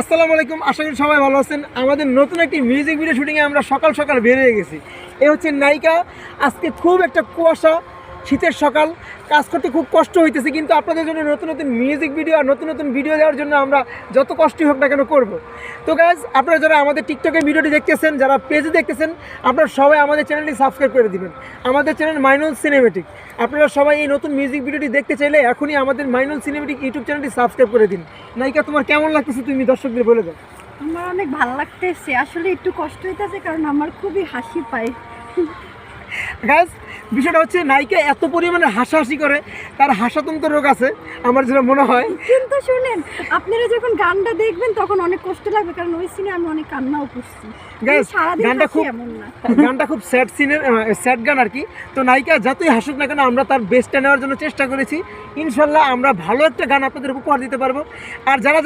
আসসালামু আলাইকুম, আশা করি সবাই ভালো আছেন। আমাদের নতুন একটি মিউজিক ভিডিও শুটিংয়ে আমরা সকাল সকাল বের হয়ে গেছি। এ হচ্ছে নায়িকা। আজকে খুব একটা কুয়াশা, শীতের সকাল, কাজ করতে খুব কষ্ট হইতেছে, কিন্তু আপনাদের জন্য নতুন নতুন মিউজিক ভিডিও আর নতুন নতুন ভিডিও দেওয়ার জন্য আমরা যত কষ্টই হোক না কেন করবো। তো গাইজ, আপনারা যারা আমাদের টিকটকে ভিডিওটি দেখতেছেন, যারা পেজে দেখতেছেন, আপনারা সবাই আমাদের চ্যানেলটি সাবস্ক্রাইব করে দিবেন। আমাদের চ্যানেল মাইনুল সিনেমেটিক। আপনারা সবাই এই নতুন মিউজিক ভিডিওটি দেখতে চাইলে এখনই আমাদের মাইনুল সিনেমেটিক ইউটিউব চ্যানেলটি সাবস্ক্রাইব করে দিন। নায়িকা, তোমার কেমন লাগতেছে তুমি দর্শকদের বলে দাও। আমার অনেক ভালো লাগতেছে, আসলে একটু কষ্ট হইতেছে কারণ আমার খুবই হাসি পায়। গাইজ, বিষয়টা হচ্ছে নায়িকা এত পরিমাণে হাসাহাসি করে, তার হাসাতন্ত রোগ আছে আমার যেটা মনে হয়। কিন্তু শুনেন, আপনারা যখন গানটা দেখবেন তখন অনেক কষ্ট লাগবে, কারণ ওই সিনে আমি অনেক কান্নাও করছি। গাইজ, গানটা খুব স্যাড গান আর কি। তো নায়িকা যতই হাসুক না কেন, আমরা তার বেস্টটা নেওয়ার জন্য চেষ্টা করেছি। ইনশাল্লাহ আমরা ভালো একটা গান আপনাদের উপহার দিতে পারবো। আর যারা